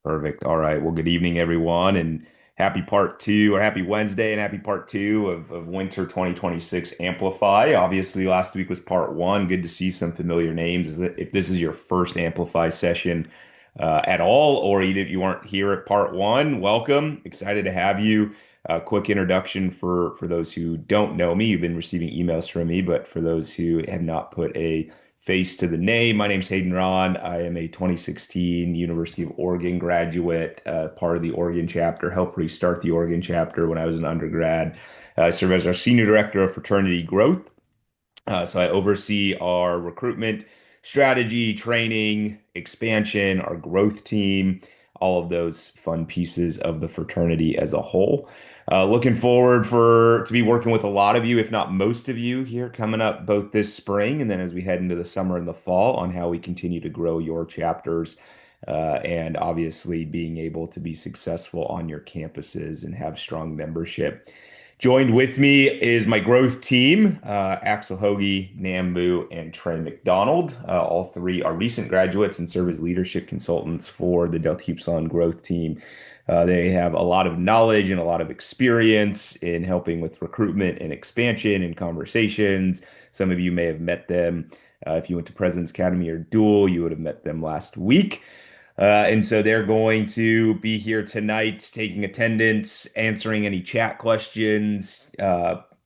Perfect. All right. Well, good evening, everyone, and happy part two, or happy Wednesday, and happy part two of Winter 2026 Amplify. Obviously, last week was part one. Good to see some familiar names. If this is your first Amplify session at all, or you weren't here at part one, welcome. Excited to have you. Quick introduction for those who don't know me. You've been receiving emails from me, but for those who have not put a face to the name. My name's Hayden Ron. I am a 2016 University of Oregon graduate, part of the Oregon chapter, helped restart the Oregon chapter when I was an undergrad. I serve as our Senior Director of Fraternity Growth. So I oversee our recruitment strategy, training, expansion, our growth team, all of those fun pieces of the fraternity as a whole. Looking forward for to be working with a lot of you, if not most of you, here coming up both this spring and then as we head into the summer and the fall on how we continue to grow your chapters, and obviously being able to be successful on your campuses and have strong membership. Joined with me is my growth team, Axel Hoagie, Nambu, and Trey McDonald. All three are recent graduates and serve as leadership consultants for the Delta Upsilon growth team. They have a lot of knowledge and a lot of experience in helping with recruitment and expansion and conversations. Some of you may have met them. If you went to President's Academy or Dual, you would have met them last week. And so they're going to be here tonight, taking attendance, answering any chat questions,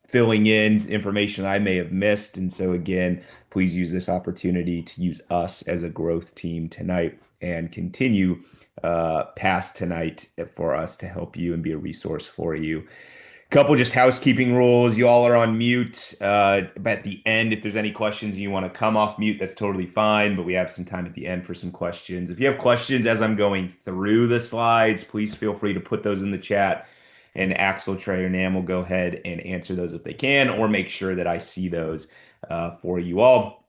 filling in information I may have missed. And so, again, please use this opportunity to use us as a growth team tonight and continue past tonight for us to help you and be a resource for you. Couple just housekeeping rules. You all are on mute. At the end, if there's any questions and you want to come off mute, that's totally fine. But we have some time at the end for some questions. If you have questions as I'm going through the slides, please feel free to put those in the chat. And Axel, Trey, or Nam will go ahead and answer those if they can, or make sure that I see those for you all.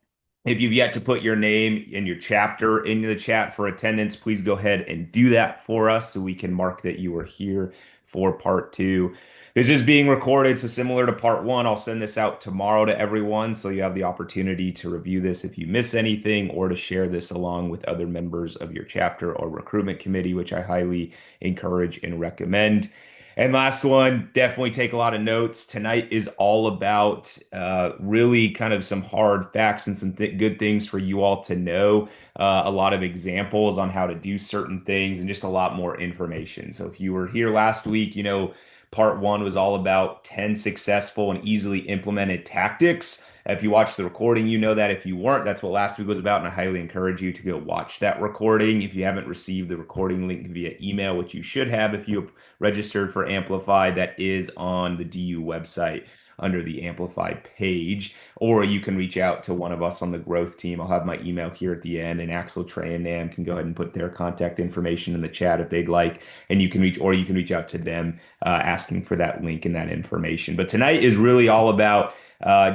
If you've yet to put your name and your chapter into the chat for attendance, please go ahead and do that for us so we can mark that you were here for part two. This is being recorded, so similar to part one, I'll send this out tomorrow to everyone so you have the opportunity to review this if you miss anything or to share this along with other members of your chapter or recruitment committee, which I highly encourage and recommend. And last one, definitely take a lot of notes. Tonight is all about really kind of some hard facts and some good things for you all to know. A lot of examples on how to do certain things and just a lot more information. So if you were here last week, part one was all about 10 successful and easily implemented tactics. If you watched the recording, you know that. If you weren't, that's what last week was about, and I highly encourage you to go watch that recording. If you haven't received the recording link via email, which you should have if you registered for Amplify, that is on the DU website under the Amplify page, or you can reach out to one of us on the growth team. I'll have my email here at the end, and Axel, Trey, and Nam can go ahead and put their contact information in the chat if they'd like, and you can reach out to them asking for that link and that information. But tonight is really all about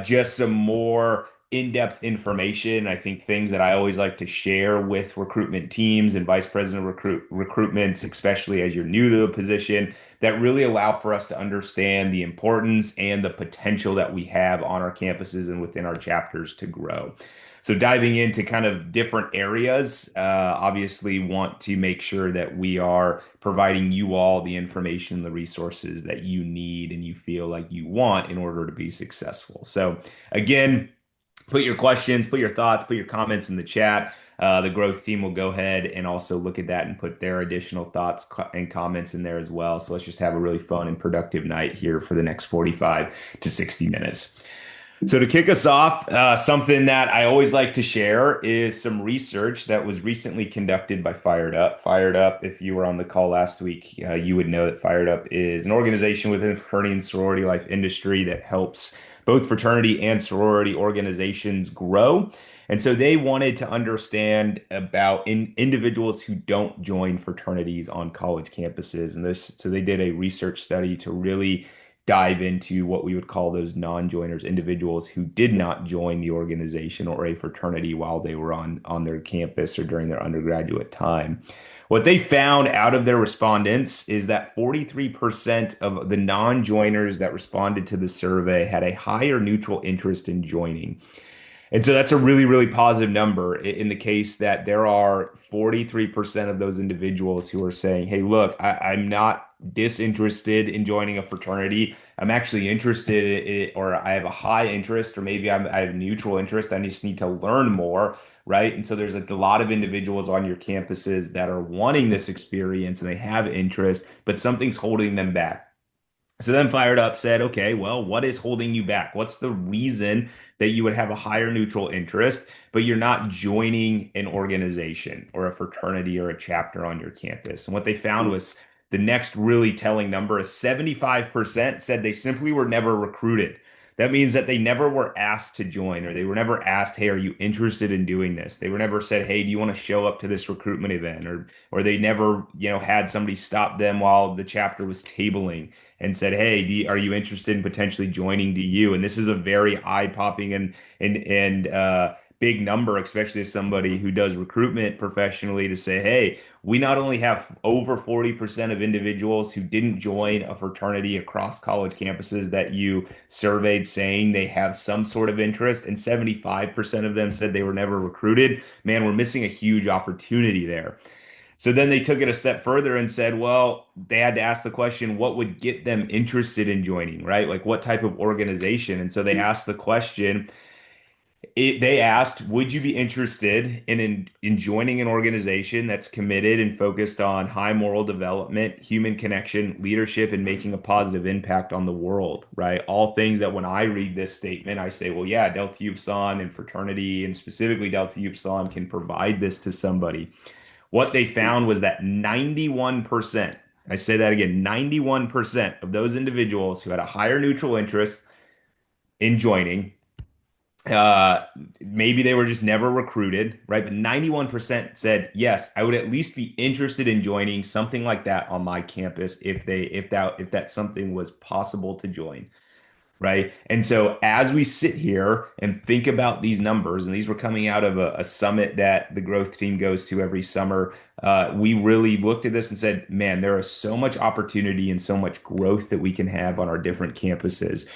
just some more in-depth information. I think things that I always like to share with recruitment teams and vice president of recruitments, especially as you're new to the position, that really allow for us to understand the importance and the potential that we have on our campuses and within our chapters to grow. So diving into kind of different areas, obviously want to make sure that we are providing you all the information, the resources that you need and you feel like you want in order to be successful. So again, put your questions, put your thoughts, put your comments in the chat. The growth team will go ahead and also look at that and put their additional thoughts and comments in there as well. So let's just have a really fun and productive night here for the next 45 to 60 minutes. So to kick us off, something that I always like to share is some research that was recently conducted by Fired Up. Fired Up, if you were on the call last week, you would know that Fired Up is an organization within the fraternity and sorority life industry that helps both fraternity and sorority organizations grow. And so they wanted to understand about individuals who don't join fraternities on college campuses. So they did a research study to really dive into what we would call those non-joiners, individuals who did not join the organization or a fraternity while they were on their campus or during their undergraduate time. What they found out of their respondents is that 43% of the non-joiners that responded to the survey had a higher neutral interest in joining. And so that's a really, really positive number in the case that there are 43% of those individuals who are saying, hey, look, I'm not disinterested in joining a fraternity. I'm actually interested in, or I have a high interest, or maybe I have neutral interest. I just need to learn more, right? And so there's a lot of individuals on your campuses that are wanting this experience and they have interest, but something's holding them back. So then fired up said, okay, well, what is holding you back? What's the reason that you would have a higher neutral interest, but you're not joining an organization or a fraternity or a chapter on your campus? And what they found was the next really telling number is 75% said they simply were never recruited. That means that they never were asked to join, or they were never asked, hey, are you interested in doing this? They were never said, hey, do you want to show up to this recruitment event? Or they never, had somebody stop them while the chapter was tabling and said, "Hey, are you interested in potentially joining DU?" And this is a very eye-popping and big number, especially as somebody who does recruitment professionally, to say, "Hey, we not only have over 40% of individuals who didn't join a fraternity across college campuses that you surveyed saying they have some sort of interest, and 75% of them said they were never recruited. Man, we're missing a huge opportunity there." So then they took it a step further and said, well, they had to ask the question, what would get them interested in joining, right? Like what type of organization? And so they asked the question, they asked, would you be interested in joining an organization that's committed and focused on high moral development, human connection, leadership, and making a positive impact on the world, right? All things that when I read this statement, I say, well, yeah, Delta Upsilon and fraternity, and specifically Delta Upsilon, can provide this to somebody. What they found was that 91%, I say that again, 91% of those individuals who had a higher neutral interest in joining, uh, maybe they were just never recruited, right? But 91% said, yes, I would at least be interested in joining something like that on my campus if that something was possible to join. Right. And so as we sit here and think about these numbers, and these were coming out of a summit that the growth team goes to every summer, we really looked at this and said, man, there is so much opportunity and so much growth that we can have on our different campuses.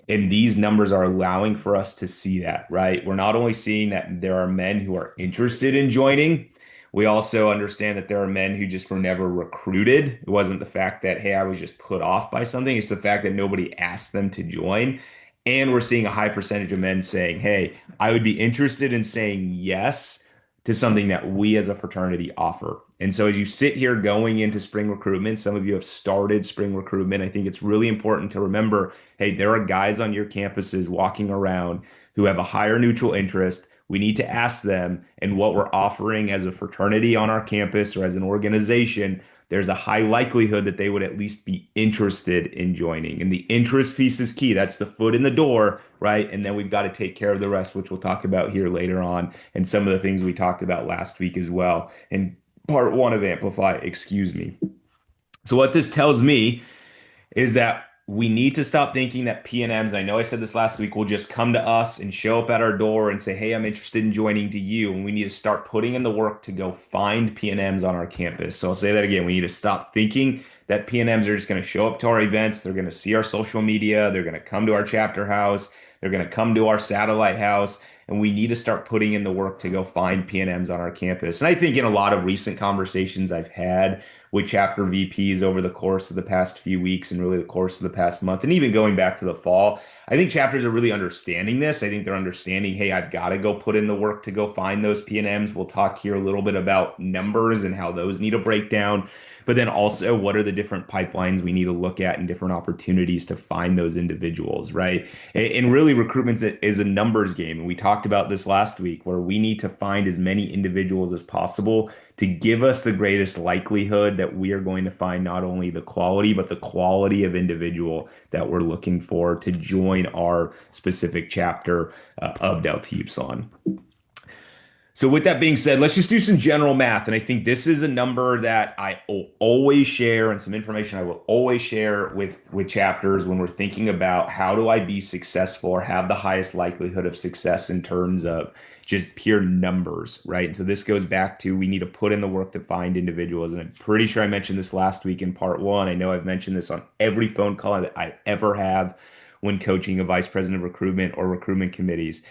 And these numbers are allowing for us to see that, right? We're not only seeing that there are men who are interested in joining, we also understand that there are men who just were never recruited. It wasn't the fact that, hey, I was just put off by something. It's the fact that nobody asked them to join. And we're seeing a high percentage of men saying, hey, I would be interested in saying yes to something that we as a fraternity offer. And so as you sit here going into spring recruitment, some of you have started spring recruitment. I think it's really important to remember, hey, there are guys on your campuses walking around who have a higher neutral interest. We need to ask them, and what we're offering as a fraternity on our campus or as an organization, there's a high likelihood that they would at least be interested in joining. And the interest piece is key. That's the foot in the door, right? And then we've got to take care of the rest, which we'll talk about here later on, and some of the things we talked about last week as well. And part one of Amplify, excuse me. So what this tells me is that we need to stop thinking that PNMs, I know I said this last week, will just come to us and show up at our door and say, hey, I'm interested in joining DU. And we need to start putting in the work to go find PNMs on our campus. So I'll say that again. We need to stop thinking that PNMs are just going to show up to our events. They're going to see our social media. They're going to come to our chapter house. They're going to come to our satellite house. And we need to start putting in the work to go find PNMs on our campus. And I think in a lot of recent conversations I've had with chapter VPs over the course of the past few weeks and really the course of the past month, and even going back to the fall, I think chapters are really understanding this. I think they're understanding, hey, I've got to go put in the work to go find those PNMs. We'll talk here a little bit about numbers and how those need a breakdown, but then also what are the different pipelines we need to look at and different opportunities to find those individuals, right? And really, recruitment is a numbers game. And we talked about this last week, where we need to find as many individuals as possible to give us the greatest likelihood that we are going to find not only the quality, but the quality of individual that we're looking for to join our specific chapter of Delta Upsilon. So with that being said, let's just do some general math. And I think this is a number that I will always share, and some information I will always share with chapters when we're thinking about how do I be successful or have the highest likelihood of success in terms of just pure numbers, right? And so this goes back to we need to put in the work to find individuals. And I'm pretty sure I mentioned this last week in part one. I know I've mentioned this on every phone call that I ever have when coaching a vice president of recruitment or recruitment committees.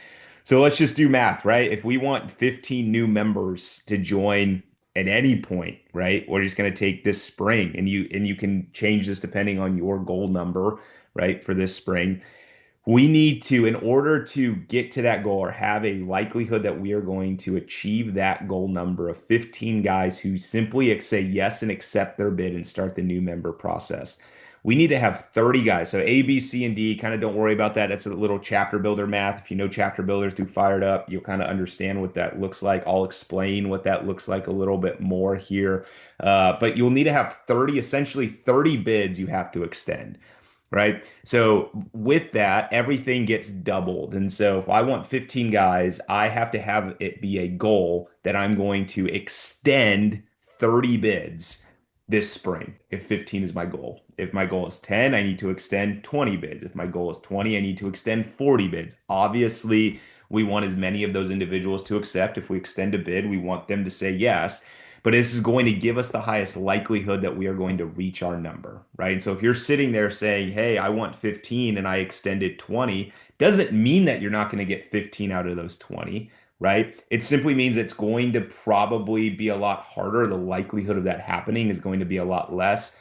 So let's just do math, right? If we want 15 new members to join at any point, right? We're just going to take this spring and you can change this depending on your goal number, right, for this spring. We need to, in order to get to that goal or have a likelihood that we are going to achieve that goal number of 15 guys who simply say yes and accept their bid and start the new member process. We need to have 30 guys. So A, B, C, and D, kind of don't worry about that. That's a little chapter builder math. If you know chapter builders through Fired Up, you'll kind of understand what that looks like. I'll explain what that looks like a little bit more here. But you'll need to have 30, essentially 30 bids you have to extend, right? So with that, everything gets doubled. And so if I want 15 guys, I have to have it be a goal that I'm going to extend 30 bids this spring if 15 is my goal. If my goal is 10, I need to extend 20 bids. If my goal is 20, I need to extend 40 bids. Obviously, we want as many of those individuals to accept. If we extend a bid, we want them to say yes. But this is going to give us the highest likelihood that we are going to reach our number, right? And so if you're sitting there saying, hey, I want 15 and I extended 20, doesn't mean that you're not going to get 15 out of those 20, right? It simply means it's going to probably be a lot harder. The likelihood of that happening is going to be a lot less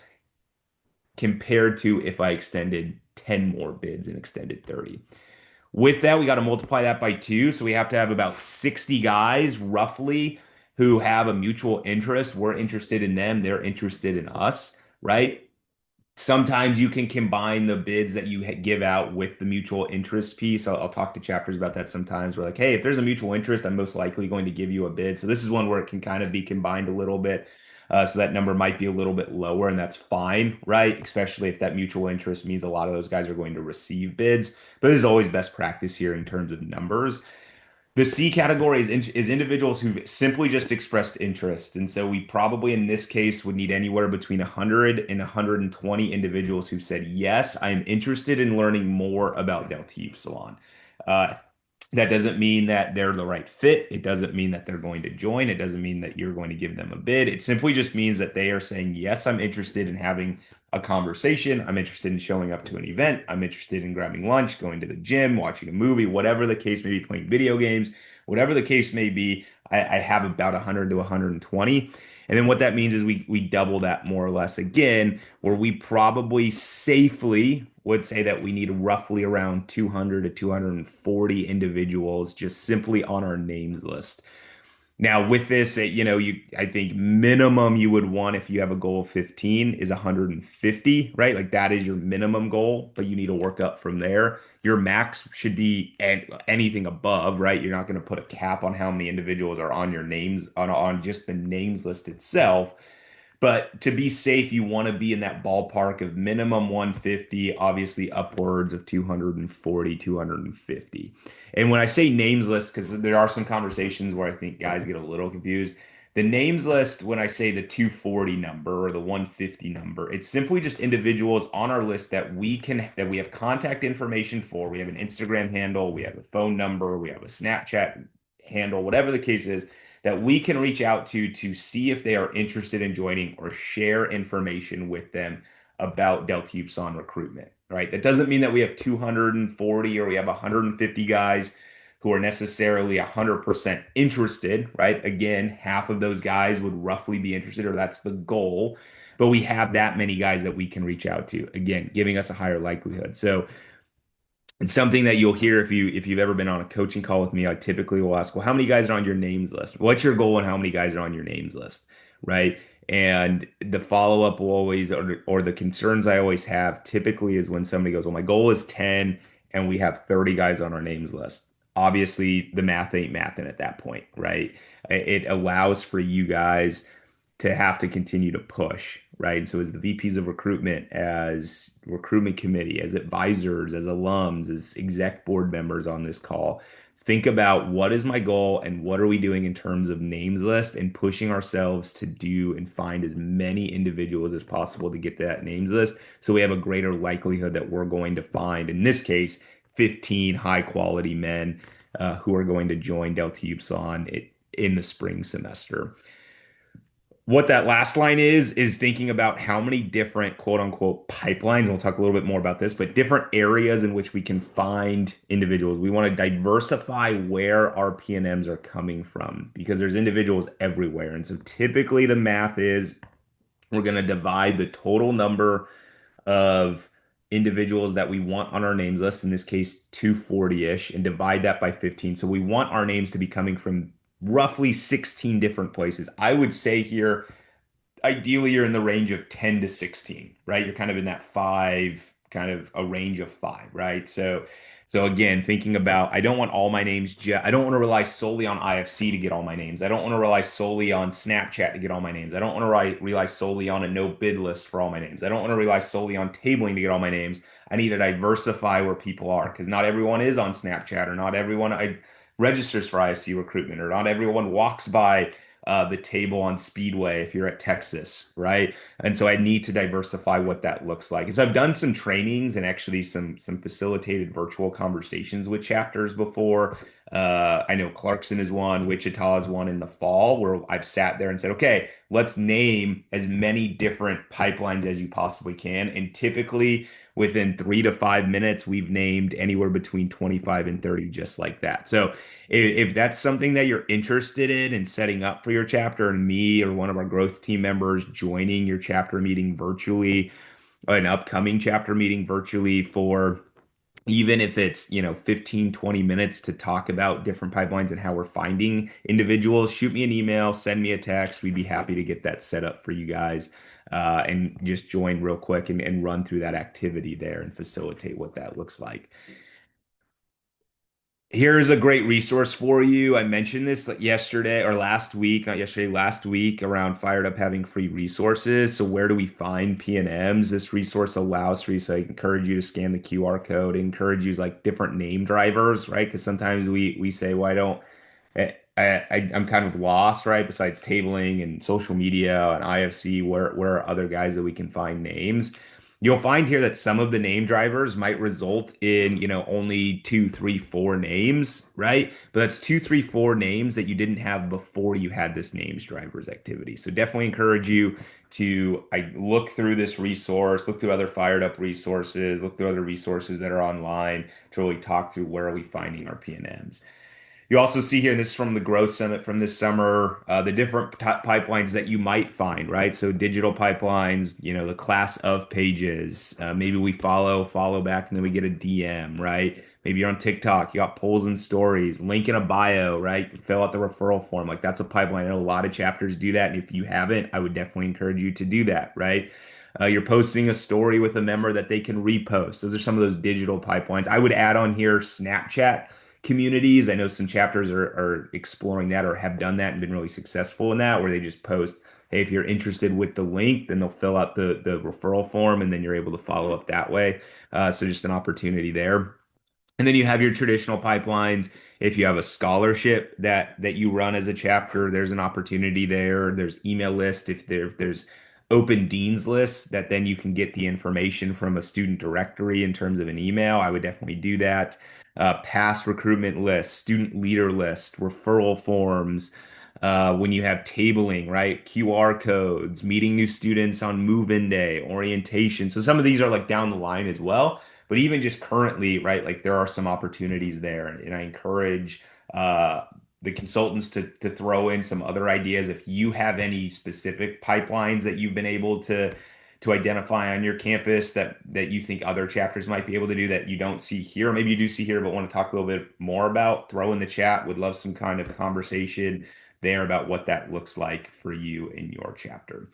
compared to if I extended 10 more bids and extended 30. With that, we got to multiply that by two. So we have to have about 60 guys roughly who have a mutual interest. We're interested in them, they're interested in us, right? Sometimes you can combine the bids that you give out with the mutual interest piece. I'll talk to chapters about that sometimes. We're like, hey, if there's a mutual interest, I'm most likely going to give you a bid. So this is one where it can kind of be combined a little bit. So that number might be a little bit lower, and that's fine, right? Especially if that mutual interest means a lot of those guys are going to receive bids. But there's always best practice here in terms of numbers. The C category is individuals who've simply just expressed interest. And so we probably in this case would need anywhere between 100 and 120 individuals who said, yes, I'm interested in learning more about Delta Upsilon. Uh, that doesn't mean that they're the right fit. It doesn't mean that they're going to join. It doesn't mean that you're going to give them a bid. It simply just means that they are saying, yes, I'm interested in having a conversation. I'm interested in showing up to an event. I'm interested in grabbing lunch, going to the gym, watching a movie, whatever the case may be, playing video games, whatever the case may be. I have about 100 to 120. And then what that means is we double that more or less again, where we probably safely would say that we need roughly around 200 to 240 individuals just simply on our names list. Now, with this, I think minimum you would want if you have a goal of 15 is 150, right? Like that is your minimum goal, but you need to work up from there. Your max should be anything above, right? You're not going to put a cap on how many individuals are on your names on just the names list itself. But to be safe, you want to be in that ballpark of minimum 150, obviously upwards of 240, 250. And when I say names list, because there are some conversations where I think guys get a little confused. The names list, when I say the 240 number or the 150 number, it's simply just individuals on our list that we have contact information for. We have an Instagram handle, we have a phone number, we have a Snapchat handle, whatever the case is, that we can reach out to see if they are interested in joining or share information with them about Delta Upsilon recruitment, right? That doesn't mean that we have 240 or we have 150 guys who are necessarily 100% interested, right? Again, half of those guys would roughly be interested, or that's the goal. But we have that many guys that we can reach out to, again, giving us a higher likelihood. So it's something that you'll hear if you've ever been on a coaching call with me. I typically will ask, well, how many guys are on your names list? What's your goal and how many guys are on your names list? Right. And the follow-up will always, or the concerns I always have typically is when somebody goes, well, my goal is 10 and we have 30 guys on our names list. Obviously, the math ain't mathing at that point, right? It allows for you guys to have to continue to push, right? And so as the VPs of recruitment, as recruitment committee, as advisors, as alums, as exec board members on this call, think about what is my goal and what are we doing in terms of names list and pushing ourselves to do and find as many individuals as possible to get to that names list. So we have a greater likelihood that we're going to find, in this case, 15 high quality men who are going to join Delta Upsilon in the spring semester. What that last line is thinking about how many different quote unquote pipelines, and we'll talk a little bit more about this, but different areas in which we can find individuals. We want to diversify where our PNMs are coming from because there's individuals everywhere. And so typically the math is we're going to divide the total number of individuals that we want on our names list, in this case 240-ish, and divide that by 15. So we want our names to be coming from roughly 16 different places. I would say here ideally you're in the range of 10 to 16, right? You're kind of in that five, kind of a range of five, right? So again, thinking about I don't want all my names I don't want to rely solely on IFC to get all my names. I don't want to rely solely on Snapchat to get all my names. I don't want to rely solely on a no bid list for all my names. I don't want to rely solely on tabling to get all my names. I need to diversify where people are because not everyone is on Snapchat or not everyone registers for IFC recruitment or not everyone walks by the table on Speedway if you're at Texas, right? And so I need to diversify what that looks like. And so I've done some trainings and actually some facilitated virtual conversations with chapters before. I know Clarkson is one, Wichita is one in the fall where I've sat there and said, okay, let's name as many different pipelines as you possibly can. And typically within 3 to 5 minutes, we've named anywhere between 25 and 30 just like that. So if that's something that you're interested in and setting up for your chapter, and me or one of our growth team members joining your chapter meeting virtually, an upcoming chapter meeting virtually for even if it's 15, 20 minutes to talk about different pipelines and how we're finding individuals, shoot me an email, send me a text. We'd be happy to get that set up for you guys, and just join real quick and run through that activity there and facilitate what that looks like. Here's a great resource for you. I mentioned this like yesterday or last week, not yesterday, last week around Fired Up having free resources. So where do we find PNMs? This resource allows for you. So I encourage you to scan the QR code, encourage you like different name drivers, right? Because sometimes we say, well, I don't I'm kind of lost, right? Besides tabling and social media and IFC, where are other guys that we can find names? You'll find here that some of the name drivers might result in, only two, three, four names, right? But that's two, three, four names that you didn't have before you had this names drivers activity. So definitely encourage you to look through this resource, look through other fired up resources, look through other resources that are online to really talk through where are we finding our PNMs. You also see here, and this is from the Growth Summit from this summer, the different pipelines that you might find, right? So digital pipelines, the class of pages. Maybe we follow back, and then we get a DM, right? Maybe you're on TikTok, you got polls and stories, link in a bio, right? Fill out the referral form. Like that's a pipeline. I know a lot of chapters do that. And if you haven't, I would definitely encourage you to do that, right? You're posting a story with a member that they can repost. Those are some of those digital pipelines. I would add on here Snapchat communities. I know some chapters are exploring that or have done that and been really successful in that, where they just post, hey, if you're interested with the link, then they'll fill out the referral form and then you're able to follow up that way. So just an opportunity there. And then you have your traditional pipelines. If you have a scholarship that you run as a chapter, there's an opportunity there. There's email list. If there's open deans lists that then you can get the information from a student directory in terms of an email, I would definitely do that. Past recruitment lists, student leader list, referral forms. When you have tabling, right? QR codes, meeting new students on move-in day, orientation. So some of these are like down the line as well. But even just currently, right, like there are some opportunities there. And I encourage the consultants to throw in some other ideas. If you have any specific pipelines that you've been able to identify on your campus that you think other chapters might be able to do that you don't see here, or maybe you do see here but want to talk a little bit more about, throw in the chat. Would love some kind of conversation there about what that looks like for you in your chapter.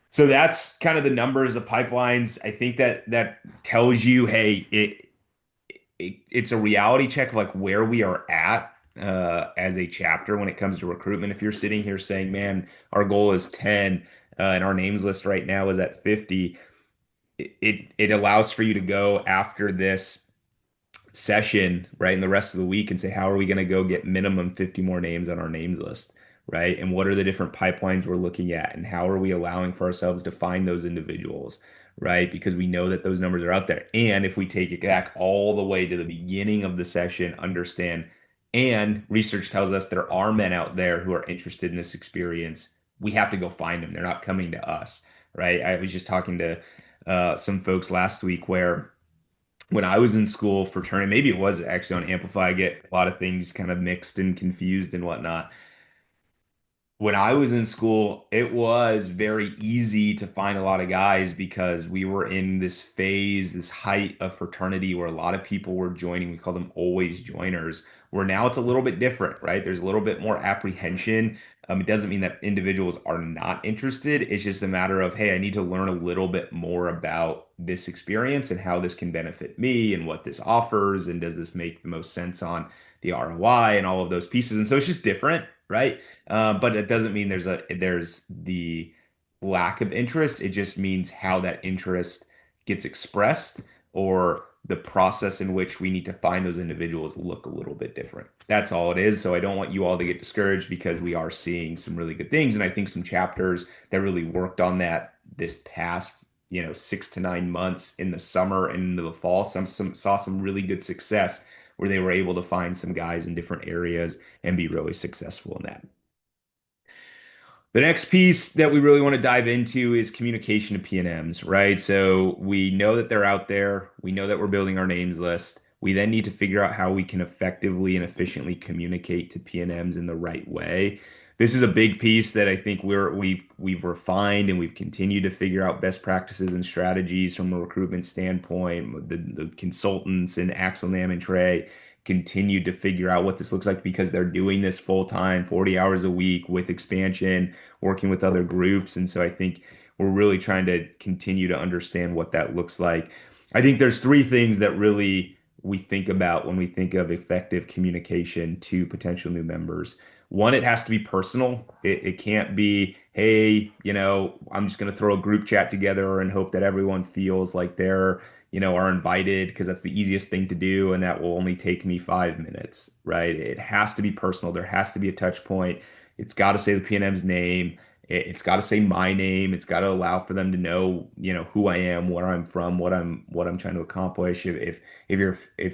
So that's kind of the numbers, the pipelines. I think that tells you, hey, it's a reality check of like where we are at as a chapter when it comes to recruitment. If you're sitting here saying, man, our goal is 10, and our names list right now is at 50, it allows for you to go after this session, right, in the rest of the week and say, how are we going to go get minimum 50 more names on our names list, right? And what are the different pipelines we're looking at, and how are we allowing for ourselves to find those individuals, right? Because we know that those numbers are out there. And if we take it back all the way to the beginning of the session, understand, and research tells us there are men out there who are interested in this experience. we have to go find them. They're not coming to us, right? I was just talking to some folks last week where when I was in school fraternity, maybe it was actually on Amplify, I get a lot of things kind of mixed and confused and whatnot. When I was in school, it was very easy to find a lot of guys because we were in this phase, this height of fraternity where a lot of people were joining. We call them always joiners, where now it's a little bit different, right? There's a little bit more apprehension. It doesn't mean that individuals are not interested. It's just a matter of, hey, I need to learn a little bit more about this experience and how this can benefit me and what this offers. And does this make the most sense on the ROI and all of those pieces? And so it's just different, right? But it doesn't mean there's the lack of interest. It just means how that interest gets expressed or the process in which we need to find those individuals look a little bit different. That's all it is. So I don't want you all to get discouraged because we are seeing some really good things. And I think some chapters that really worked on that this past, 6 to 9 months in the summer and into the fall, some saw some really good success where they were able to find some guys in different areas and be really successful in that. The next piece that we really want to dive into is communication to P&Ms, right? So we know that they're out there. We know that we're building our names list. We then need to figure out how we can effectively and efficiently communicate to P&Ms in the right way. This is a big piece that I think we've refined and we've continued to figure out best practices and strategies from a recruitment standpoint. The consultants and Axel Nam and Trey continued to figure out what this looks like because they're doing this full time, 40 hours a week with expansion, working with other groups. And so I think we're really trying to continue to understand what that looks like. I think there's three things that really we think about when we think of effective communication to potential new members. One, it has to be personal. It can't be, hey, I'm just going to throw a group chat together and hope that everyone feels like they're are invited because that's the easiest thing to do, and that will only take me 5 minutes, right? It has to be personal. There has to be a touch point. It's got to say the PNM's name. It's got to say my name. It's got to allow for them to know, who I am, where I'm from, what I'm trying to accomplish. If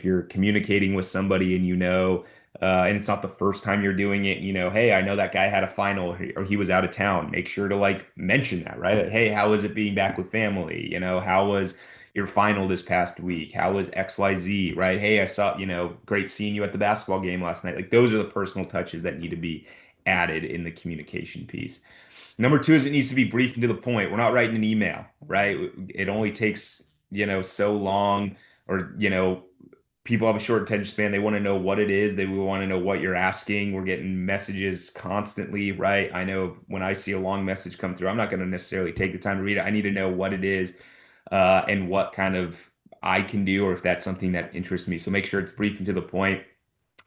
you're communicating with somebody and and it's not the first time you're doing it, hey, I know that guy had a final or he was out of town. Make sure to like mention that, right? Like, hey, how was it being back with family? How was your final this past week? How was XYZ, right? Hey, I saw, great seeing you at the basketball game last night. Like those are the personal touches that need to be added in the communication piece. Number two is it needs to be brief and to the point. We're not writing an email, right? It only takes, so long or, people have a short attention span. They want to know what it is. They want to know what you're asking. We're getting messages constantly, right? I know when I see a long message come through, I'm not going to necessarily take the time to read it. I need to know what it is and what kind of I can do, or if that's something that interests me. So make sure it's brief and to the point.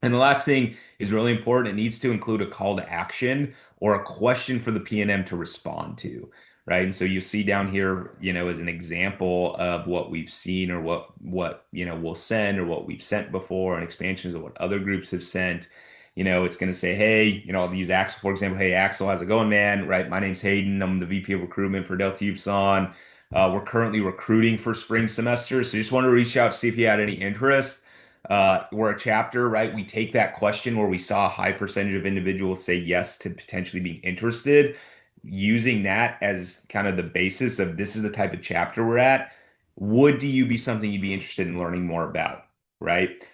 And the last thing is really important. It needs to include a call to action or a question for the PNM to respond to, right? And so you see down here, as an example of what we've seen or what we'll send or what we've sent before and expansions of what other groups have sent. It's going to say, hey, I'll use Axel, for example. Hey, Axel, how's it going, man? Right. My name's Hayden. I'm the VP of recruitment for Delta Upsilon. We're currently recruiting for spring semester. So just want to reach out to see if you had any interest. We're a chapter, right? We take that question where we saw a high percentage of individuals say yes to potentially being interested, using that as kind of the basis of this is the type of chapter we're at. Would you be something you'd be interested in learning more about, right?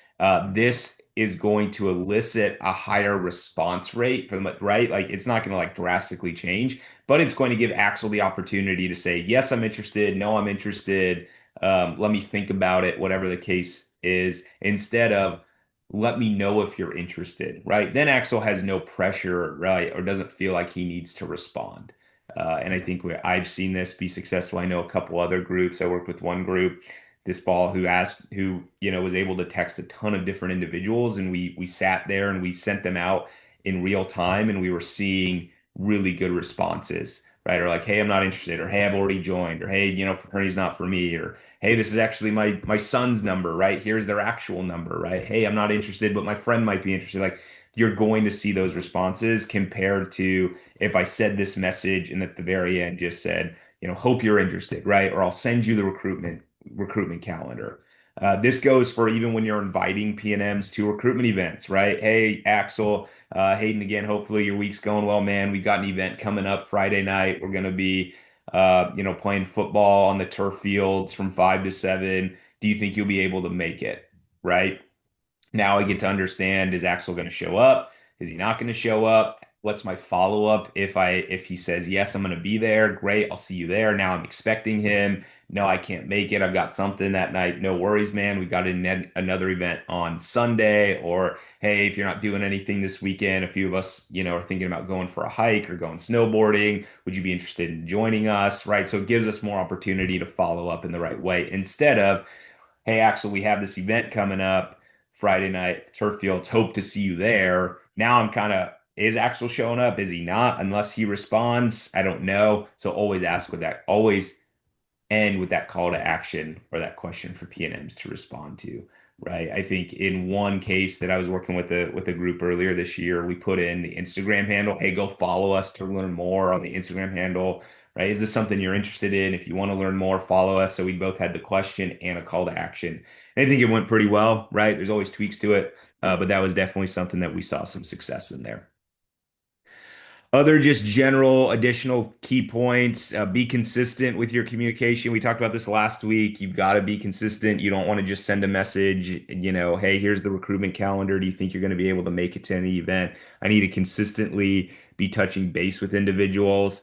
This is going to elicit a higher response rate from, right? Like it's not going to like drastically change, but it's going to give Axel the opportunity to say, yes, I'm interested. No, I'm interested. Let me think about it, whatever the case is, instead of let me know if you're interested, right? Then Axel has no pressure, right? Or doesn't feel like he needs to respond. And I think I've seen this be successful. I know a couple other groups. I worked with one group this fall who was able to text a ton of different individuals, and we sat there and we sent them out in real time, and we were seeing really good responses, right? Or like, hey, I'm not interested, or hey, I've already joined, or hey, fraternity's not for me, or hey, this is actually my son's number, right? Here's their actual number, right? Hey, I'm not interested, but my friend might be interested. Like you're going to see those responses compared to if I said this message and at the very end just said, hope you're interested, right? Or I'll send you the recruitment calendar. This goes for even when you're inviting PNMs to recruitment events, right? Hey, Axel, Hayden again, hopefully your week's going well, man. We got an event coming up Friday night. We're going to be, playing football on the turf fields from 5 to 7. Do you think you'll be able to make it? Right? Now I get to understand, is Axel going to show up? Is he not going to show up? What's my follow up? If he says yes, I'm going to be there. Great, I'll see you there. Now I'm expecting him. No, I can't make it. I've got something that night. No worries, man. We got another event on Sunday. Or hey, if you're not doing anything this weekend, a few of us, are thinking about going for a hike or going snowboarding. Would you be interested in joining us? Right. So it gives us more opportunity to follow up in the right way instead of, hey, Axel, we have this event coming up Friday night at the turf fields. Hope to see you there. Now I'm kind of, is Axel showing up? Is he not? Unless he responds, I don't know. So always ask with that, always end with that call to action or that question for PNMs to respond to, right? I think in one case that I was working with a group earlier this year, we put in the Instagram handle, hey, go follow us to learn more on the Instagram handle, right? Is this something you're interested in? If you want to learn more, follow us. So we both had the question and a call to action. And I think it went pretty well, right? There's always tweaks to it, but that was definitely something that we saw some success in there. Other just general additional key points, be consistent with your communication. We talked about this last week. You've got to be consistent. You don't want to just send a message, hey, here's the recruitment calendar. Do you think you're going to be able to make it to any event? I need to consistently be touching base with individuals,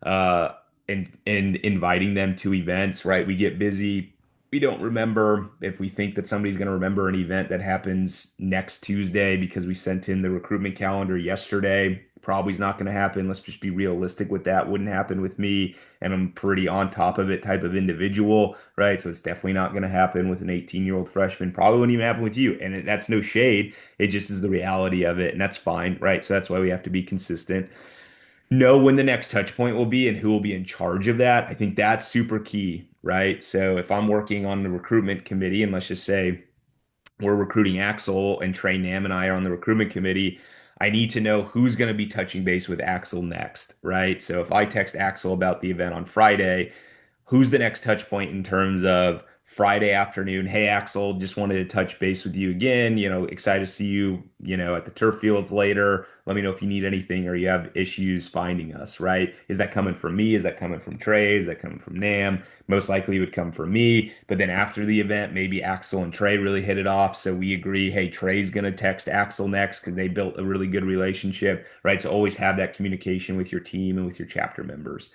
and inviting them to events, right? We get busy. We don't remember if we think that somebody's going to remember an event that happens next Tuesday because we sent in the recruitment calendar yesterday. Probably is not going to happen. Let's just be realistic with that. Wouldn't happen with me, and I'm pretty on top of it type of individual, right? So it's definitely not going to happen with an 18-year-old freshman. Probably wouldn't even happen with you. And that's no shade. It just is the reality of it, and that's fine, right? So that's why we have to be consistent. Know when the next touch point will be and who will be in charge of that. I think that's super key, right? So if I'm working on the recruitment committee, and let's just say we're recruiting Axel and Trey Nam and I are on the recruitment committee, I need to know who's going to be touching base with Axel next, right? So if I text Axel about the event on Friday, who's the next touch point in terms of Friday afternoon? Hey, Axel, just wanted to touch base with you again. Excited to see you, at the turf fields later. Let me know if you need anything or you have issues finding us, right? Is that coming from me? Is that coming from Trey? Is that coming from Nam? Most likely it would come from me. But then after the event, maybe Axel and Trey really hit it off. So we agree, hey, Trey's going to text Axel next because they built a really good relationship, right? So always have that communication with your team and with your chapter members.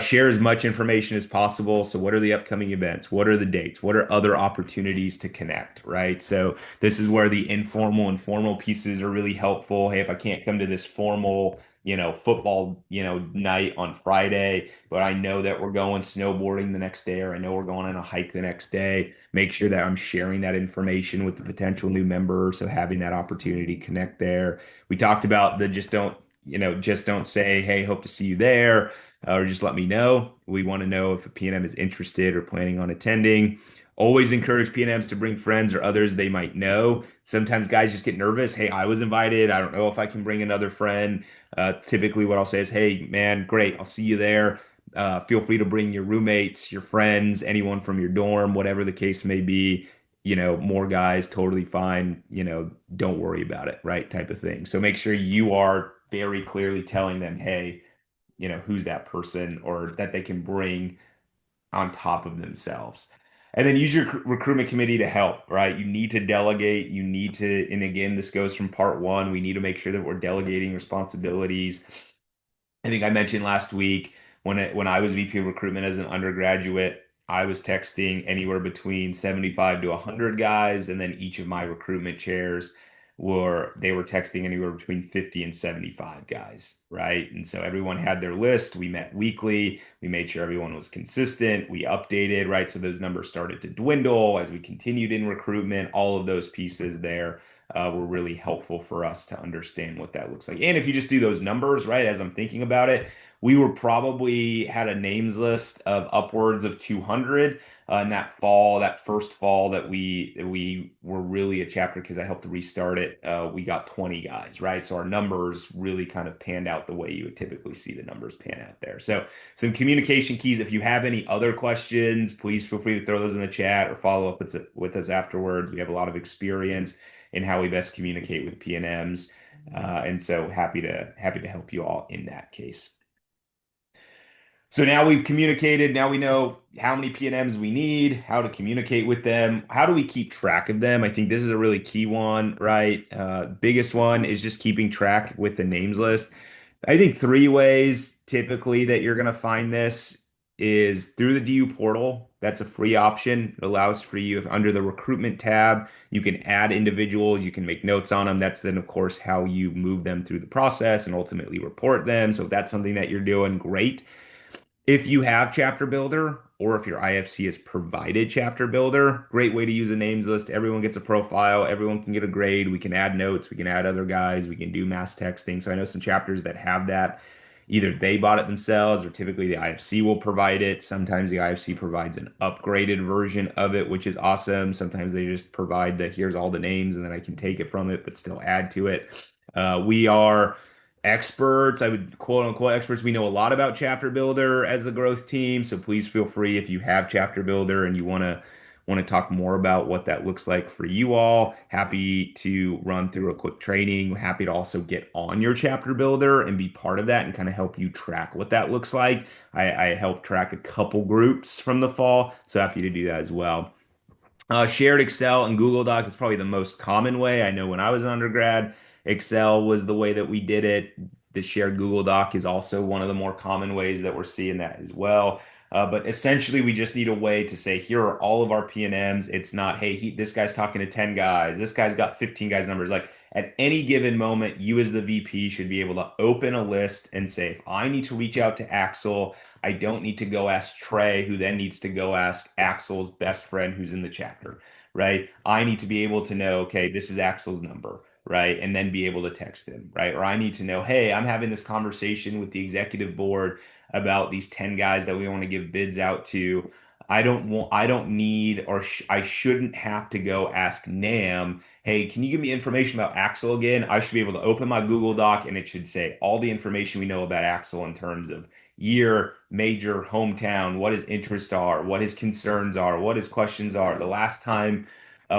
Share as much information as possible. So, what are the upcoming events? What are the dates? What are other opportunities to connect, right? So, this is where the informal and formal pieces are really helpful. Hey, if I can't come to this formal, football, night on Friday, but I know that we're going snowboarding the next day, or I know we're going on a hike the next day, make sure that I'm sharing that information with the potential new member. So, having that opportunity to connect there. We talked about the just don't say, hey, hope to see you there, or just let me know. We want to know if a PNM is interested or planning on attending. Always encourage PNMs to bring friends or others they might know. Sometimes guys just get nervous. Hey, I was invited. I don't know if I can bring another friend. Typically, what I'll say is, hey, man, great. I'll see you there. Feel free to bring your roommates, your friends, anyone from your dorm, whatever the case may be. More guys, totally fine. Don't worry about it, right? Type of thing. So make sure you are very clearly telling them, hey, who's that person or that they can bring on top of themselves. And then use your recruitment committee to help, right? You need to delegate. You need to, and again, this goes from part one. We need to make sure that we're delegating responsibilities. I think I mentioned last week when I was VP of recruitment as an undergraduate, I was texting anywhere between 75 to 100 guys, and then each of my recruitment chairs were texting anywhere between 50 and 75 guys, right? And so everyone had their list. We met weekly. We made sure everyone was consistent. We updated, right? So those numbers started to dwindle as we continued in recruitment, all of those pieces there. were really helpful for us to understand what that looks like. And if you just do those numbers, right, as I'm thinking about it, we were probably had a names list of upwards of 200 in that fall, that first fall that we were really a chapter because I helped to restart it. We got 20 guys, right? So our numbers really kind of panned out the way you would typically see the numbers pan out there. So some communication keys. If you have any other questions, please feel free to throw those in the chat or follow up with us afterwards. We have a lot of experience in how we best communicate with PNMs, and so happy to help you all in that case. So now we've communicated. Now we know how many PNMs we need, how to communicate with them. How do we keep track of them? I think this is a really key one, right? Biggest one is just keeping track with the names list. I think three ways typically that you're going to find this is through the DU portal. That's a free option. It allows for you if under the recruitment tab, you can add individuals, you can make notes on them. That's then, of course, how you move them through the process and ultimately report them. So if that's something that you're doing, great. If you have Chapter Builder or if your IFC has provided Chapter Builder, great way to use a names list. Everyone gets a profile, everyone can get a grade. We can add notes, we can add other guys, we can do mass texting. So I know some chapters that have that. Either they bought it themselves or typically the IFC will provide it. Sometimes the IFC provides an upgraded version of it, which is awesome. Sometimes they just provide the here's all the names and then I can take it from it, but still add to it. We are experts, I would quote unquote experts. We know a lot about Chapter Builder as a growth team, so please feel free if you have Chapter Builder and you want to talk more about what that looks like for you all. Happy to run through a quick training. Happy to also get on your Chapter Builder and be part of that and kind of help you track what that looks like. I help track a couple groups from the fall, so happy to do that as well. Shared Excel and Google Doc is probably the most common way. I know when I was an undergrad, Excel was the way that we did it. The shared Google Doc is also one of the more common ways that we're seeing that as well. But essentially, we just need a way to say, here are all of our PNMs. It's not, hey, this guy's talking to 10 guys. This guy's got 15 guys' numbers. Like at any given moment, you as the VP should be able to open a list and say, if I need to reach out to Axel, I don't need to go ask Trey, who then needs to go ask Axel's best friend who's in the chapter, right? I need to be able to know, okay, this is Axel's number, right? And then be able to text him, right? Or I need to know, hey, I'm having this conversation with the executive board about these 10 guys that we want to give bids out to. I don't need, or I shouldn't have to go ask Nam, hey, can you give me information about Axel again? I should be able to open my Google Doc and it should say all the information we know about Axel in terms of year, major, hometown, what his interests are, what his concerns are, what his questions are. The last time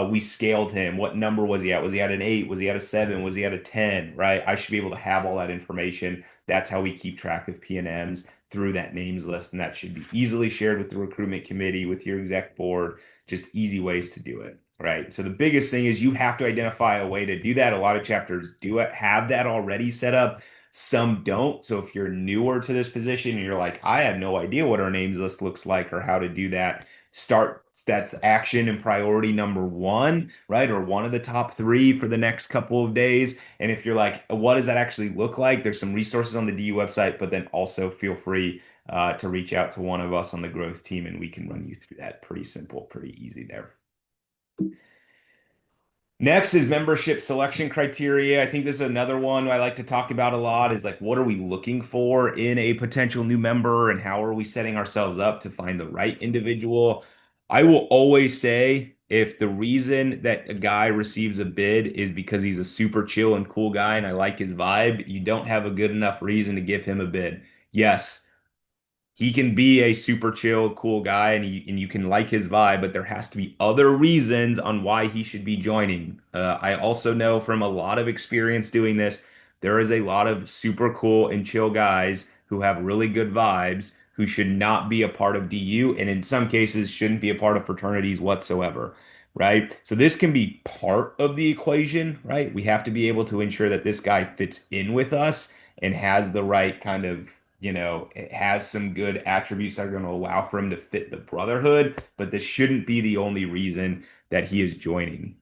we scaled him, what number was he at? Was he at an 8? Was he at a 7? Was he at a 10? Right? I should be able to have all that information. That's how we keep track of PNMs through that names list, and that should be easily shared with the recruitment committee, with your exec board, just easy ways to do it. Right. So the biggest thing is you have to identify a way to do that. A lot of chapters do it, have that already set up. Some don't. So if you're newer to this position and you're like, I have no idea what our names list looks like or how to do that, that's action and priority number one, right? Or one of the top three for the next couple of days. And if you're like, what does that actually look like? There's some resources on the DU website, but then also feel free to reach out to one of us on the growth team and we can run you through that. Pretty simple, pretty easy there. Next is membership selection criteria. I think this is another one I like to talk about a lot is like, what are we looking for in a potential new member and how are we setting ourselves up to find the right individual? I will always say if the reason that a guy receives a bid is because he's a super chill and cool guy and I like his vibe, you don't have a good enough reason to give him a bid. Yes, he can be a super chill, cool guy, and you can like his vibe, but there has to be other reasons on why he should be joining. I also know from a lot of experience doing this, there is a lot of super cool and chill guys who have really good vibes who should not be a part of DU, and in some cases shouldn't be a part of fraternities whatsoever. Right? So this can be part of the equation, right? We have to be able to ensure that this guy fits in with us and has the right kind of it has some good attributes that are going to allow for him to fit the brotherhood, but this shouldn't be the only reason that he is joining.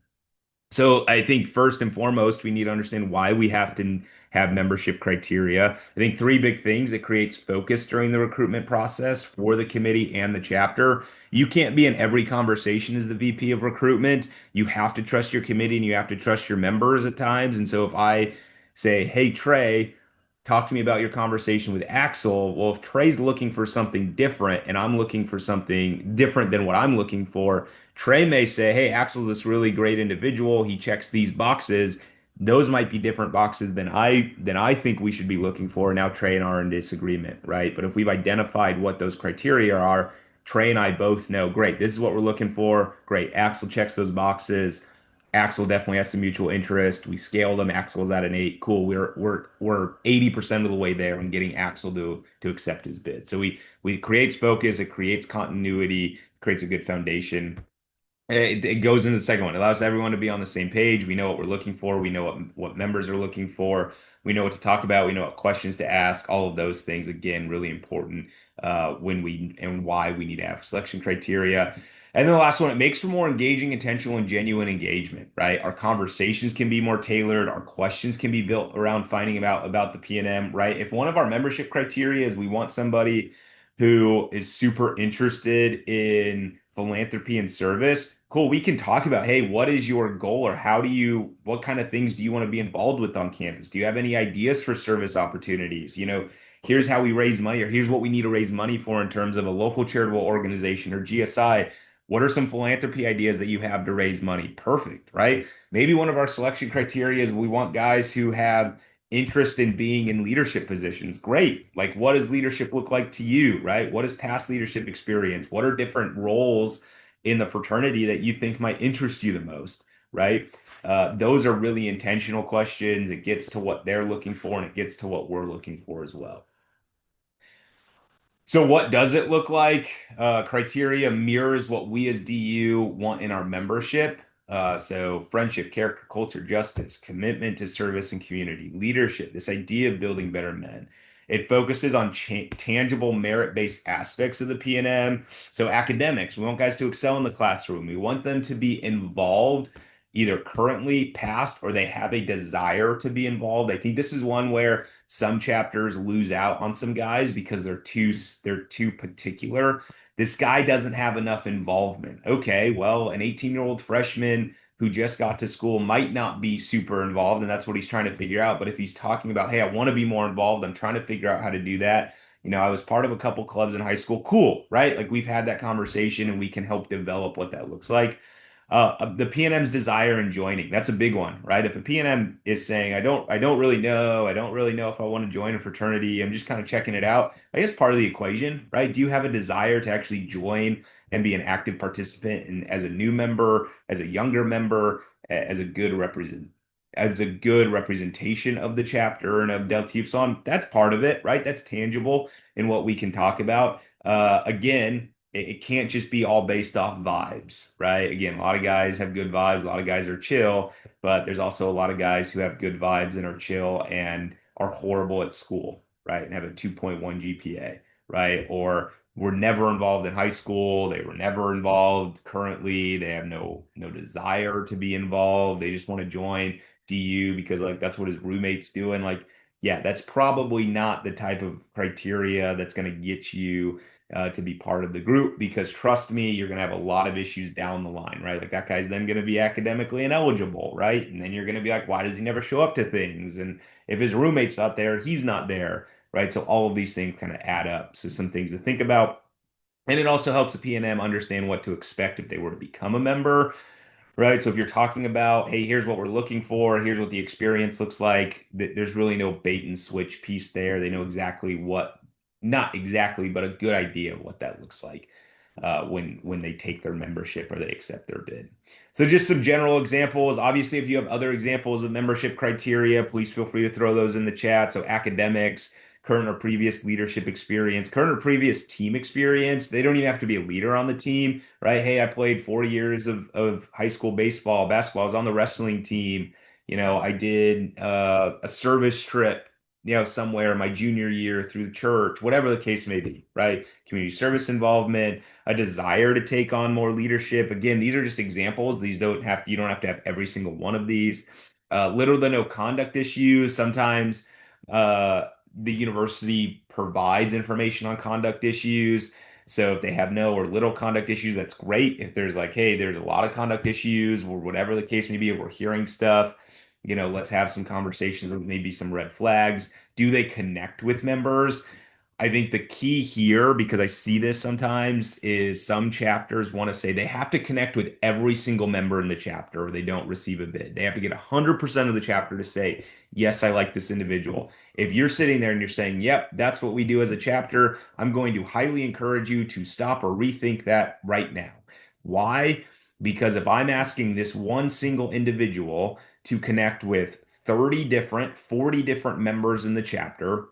So I think first and foremost, we need to understand why we have to have membership criteria. I think three big things: it creates focus during the recruitment process for the committee and the chapter. You can't be in every conversation as the VP of recruitment. You have to trust your committee and you have to trust your members at times. And so if I say, hey, Trey, talk to me about your conversation with Axel. Well, if Trey's looking for something different and I'm looking for something different than what I'm looking for, Trey may say, hey, Axel's this really great individual. He checks these boxes. Those might be different boxes than I think we should be looking for. Now Trey and I are in disagreement, right? But if we've identified what those criteria are, Trey and I both know, great, this is what we're looking for. Great. Axel checks those boxes. Axel definitely has some mutual interest. We scaled them. Axel's at an 8. Cool. We're 80% of the way there on getting Axel to accept his bid. So we creates focus, it creates continuity, creates a good foundation. It goes into the second one. It allows everyone to be on the same page. We know what we're looking for. We know what members are looking for. We know what to talk about. We know what questions to ask. All of those things, again, really important when we and why we need to have selection criteria. And then the last one, it makes for more engaging, intentional, and genuine engagement, right? Our conversations can be more tailored. Our questions can be built around finding about the P&M, right? If one of our membership criteria is we want somebody who is super interested in philanthropy and service, cool. We can talk about, hey, what is your goal or what kind of things do you want to be involved with on campus? Do you have any ideas for service opportunities? Here's how we raise money, or here's what we need to raise money for in terms of a local charitable organization or GSI. What are some philanthropy ideas that you have to raise money? Perfect, right? Maybe one of our selection criteria is we want guys who have interest in being in leadership positions. Great. Like, what does leadership look like to you, right? What is past leadership experience? What are different roles in the fraternity that you think might interest you the most, right? Those are really intentional questions. It gets to what they're looking for and it gets to what we're looking for as well. So what does it look like? Criteria mirrors what we as DU want in our membership. So friendship, character, culture, justice, commitment to service and community, leadership, this idea of building better men. It focuses on tangible merit-based aspects of the P&M. So academics, we want guys to excel in the classroom. We want them to be involved either currently, past, or they have a desire to be involved. I think this is one where some chapters lose out on some guys because they're too particular. This guy doesn't have enough involvement. Okay, well, an 18-year-old freshman who just got to school might not be super involved, and that's what he's trying to figure out. But if he's talking about, hey, I want to be more involved, I'm trying to figure out how to do that. I was part of a couple clubs in high school. Cool, right? Like we've had that conversation and we can help develop what that looks like. The PNM's desire in joining, that's a big one, right? If a PNM is saying, I don't really know if I want to join a fraternity, I'm just kind of checking it out. I guess part of the equation, right? Do you have a desire to actually join and be an active participant and as a new member, as a younger member, as a good representation of the chapter and of Delta Upsilon? That's part of it, right? That's tangible in what we can talk about. Again, it can't just be all based off vibes, right? Again, a lot of guys have good vibes, a lot of guys are chill, but there's also a lot of guys who have good vibes and are chill and are horrible at school, right? And have a 2.1 GPA, right? Or were never involved in high school, they were never involved currently, they have no desire to be involved. They just want to join DU because like that's what his roommate's doing. Like, yeah, that's probably not the type of criteria that's going to get you to be part of the group because trust me, you're going to have a lot of issues down the line, right? Like that guy's then going to be academically ineligible, right? And then you're going to be like, why does he never show up to things? And if his roommate's not there, he's not there, right? So all of these things kind of add up. So some things to think about. And it also helps the P&M understand what to expect if they were to become a member. Right. So if you're talking about, hey, here's what we're looking for, here's what the experience looks like, there's really no bait and switch piece there. They know exactly not exactly, but a good idea of what that looks like when they take their membership or they accept their bid. So just some general examples. Obviously, if you have other examples of membership criteria, please feel free to throw those in the chat. So academics, current or previous leadership experience, current or previous team experience. They don't even have to be a leader on the team, right? Hey, I played 4 years of high school basketball. I was on the wrestling team. I did a service trip, somewhere my junior year through the church, whatever the case may be, right? Community service involvement, a desire to take on more leadership. Again, these are just examples. You don't have to have every single one of these. little to no conduct issues. Sometimes uh, the university provides information on conduct issues. So if they have no or little conduct issues, that's great. If there's like, hey, there's a lot of conduct issues or whatever the case may be, if we're hearing stuff, let's have some conversations with maybe some red flags. Do they connect with members? I think the key here, because I see this sometimes, is some chapters want to say they have to connect with every single member in the chapter or they don't receive a bid. They have to get 100% of the chapter to say, yes, I like this individual. If you're sitting there and you're saying, yep, that's what we do as a chapter, I'm going to highly encourage you to stop or rethink that right now. Why? Because if I'm asking this one single individual to connect with 30 different, 40 different members in the chapter,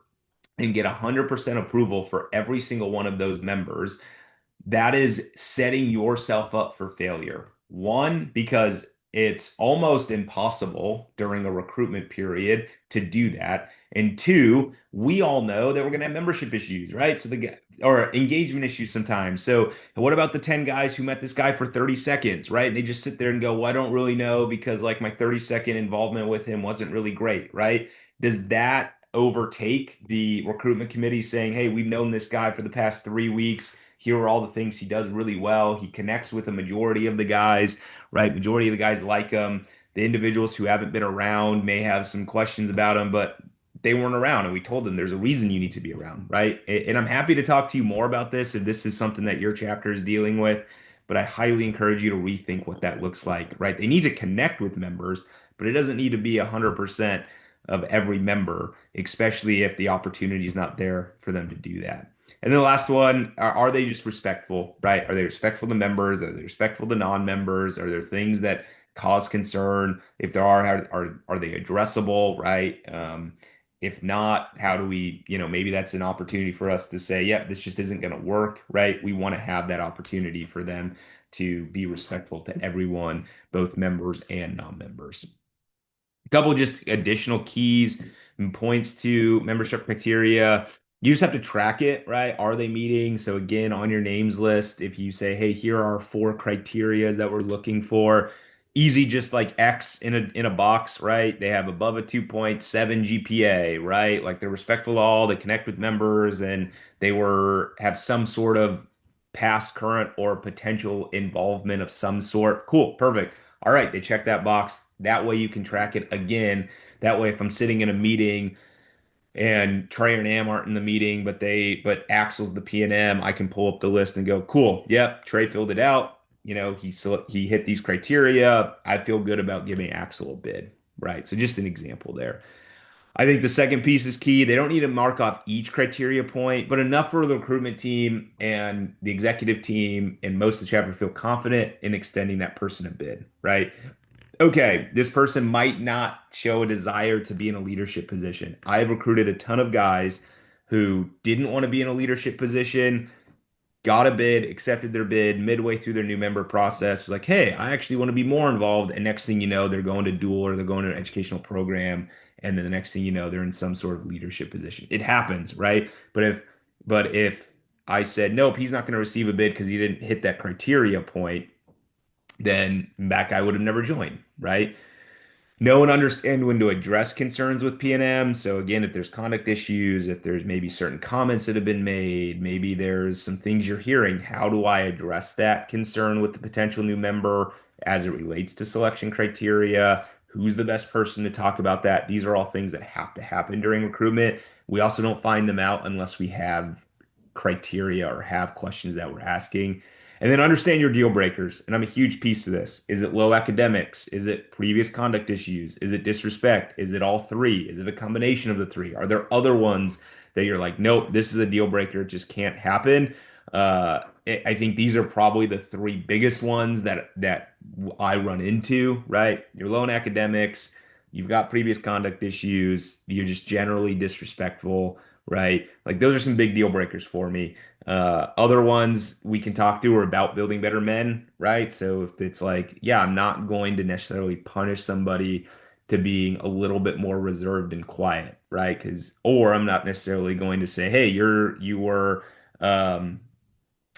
and get 100% approval for every single one of those members, that is setting yourself up for failure. One, because it's almost impossible during a recruitment period to do that. And two, we all know that we're going to have membership issues, right? Or engagement issues sometimes. So, what about the 10 guys who met this guy for 30 seconds, right? And they just sit there and go, well, I don't really know because like my 30-second involvement with him wasn't really great, right? Does that overtake the recruitment committee saying, hey, we've known this guy for the past 3 weeks. Here are all the things he does really well. He connects with a majority of the guys, right? Majority of the guys like him. The individuals who haven't been around may have some questions about him, but they weren't around. And we told them there's a reason you need to be around, right? And I'm happy to talk to you more about this if this is something that your chapter is dealing with. But I highly encourage you to rethink what that looks like, right? They need to connect with members, but it doesn't need to be 100% of every member, especially if the opportunity is not there for them to do that. And then the last one, are they just respectful, right? Are they respectful to members? Are they respectful to non-members? Are there things that cause concern? If there are they addressable, right? If not, how do we, maybe that's an opportunity for us to say, yep, this just isn't going to work, right? We want to have that opportunity for them to be respectful to everyone, both members and non-members. A couple just additional keys and points to membership criteria. You just have to track it, right? Are they meeting? So again, on your names list, if you say, hey, here are 4 criterias that we're looking for, easy, just like X in a box, right? They have above a 2.7 GPA, right? Like they're respectful to all, they connect with members, and they have some sort of past, current, or potential involvement of some sort. Cool, perfect. All right, they check that box. That way you can track it again. That way, if I'm sitting in a meeting and Trey and Am aren't in the meeting, but Axel's the P and M, I can pull up the list and go, cool, yep, Trey filled it out. He hit these criteria. I feel good about giving Axel a bid, right? So just an example there. I think the second piece is key. They don't need to mark off each criteria point, but enough for the recruitment team and the executive team and most of the chapter feel confident in extending that person a bid, right? Okay, this person might not show a desire to be in a leadership position. I've recruited a ton of guys who didn't want to be in a leadership position, got a bid, accepted their bid midway through their new member process, was like, hey, I actually want to be more involved. And next thing you know, they're going to dual or they're going to an educational program. And then the next thing you know, they're in some sort of leadership position. It happens, right? But if I said, nope, he's not going to receive a bid because he didn't hit that criteria point, then that guy would have never joined, right? Know and understand when to address concerns with P&M. So again, if there's conduct issues, if there's maybe certain comments that have been made, maybe there's some things you're hearing, how do I address that concern with the potential new member as it relates to selection criteria? Who's the best person to talk about that? These are all things that have to happen during recruitment. We also don't find them out unless we have criteria or have questions that we're asking. And then understand your deal breakers. And I'm a huge piece of this. Is it low academics? Is it previous conduct issues? Is it disrespect? Is it all three? Is it a combination of the three? Are there other ones that you're like, nope, this is a deal breaker. It just can't happen. I think these are probably the three biggest ones that I run into, right? You're low in academics, you've got previous conduct issues, you're just generally disrespectful, right? Like those are some big deal breakers for me. Other ones we can talk to are about building better men, right? So if it's like, yeah, I'm not going to necessarily punish somebody to being a little bit more reserved and quiet, right? Or I'm not necessarily going to say, hey, you were, um,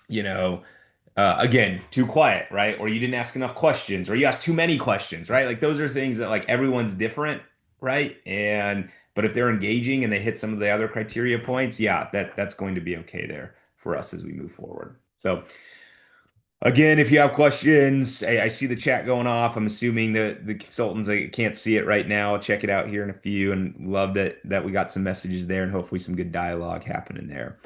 you know, Again, too quiet, right? Or you didn't ask enough questions, or you asked too many questions, right? Like those are things that like everyone's different, right? And but if they're engaging and they hit some of the other criteria points, yeah, that's going to be okay there for us as we move forward. So again, if you have questions, I see the chat going off. I'm assuming that the consultants, I can't see it right now. Check it out here in a few, and love that we got some messages there and hopefully some good dialogue happening there.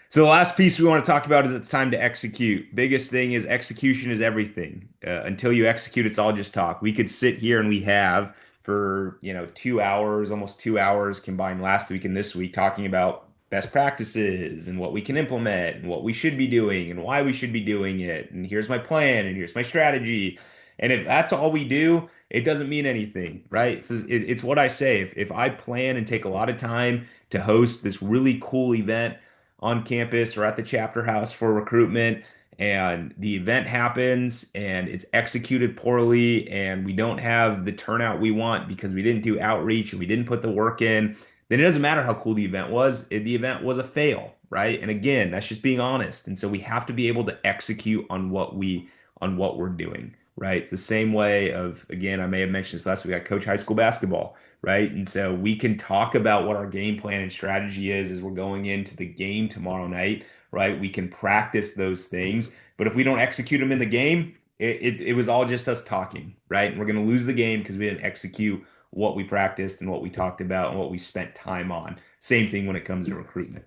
So the last piece we want to talk about is it's time to execute. Biggest thing is execution is everything. Until you execute, it's all just talk. We could sit here and we have for 2 hours, almost 2 hours combined last week and this week, talking about best practices and what we can implement and what we should be doing and why we should be doing it. And here's my plan and here's my strategy. And if that's all we do, it doesn't mean anything, right? It's what I say. If I plan and take a lot of time to host this really cool event on campus or at the chapter house for recruitment, and the event happens and it's executed poorly and we don't have the turnout we want because we didn't do outreach and we didn't put the work in, then it doesn't matter how cool the event was. The event was a fail, right? And again, that's just being honest. And so we have to be able to execute on what we're doing, right? It's the same way of, again, I may have mentioned this last week, I coach high school basketball, right? And so we can talk about what our game plan and strategy is as we're going into the game tomorrow night, right? We can practice those things, but if we don't execute them in the game, it was all just us talking, right? And we're going to lose the game because we didn't execute what we practiced and what we talked about and what we spent time on. Same thing when it comes to recruitment.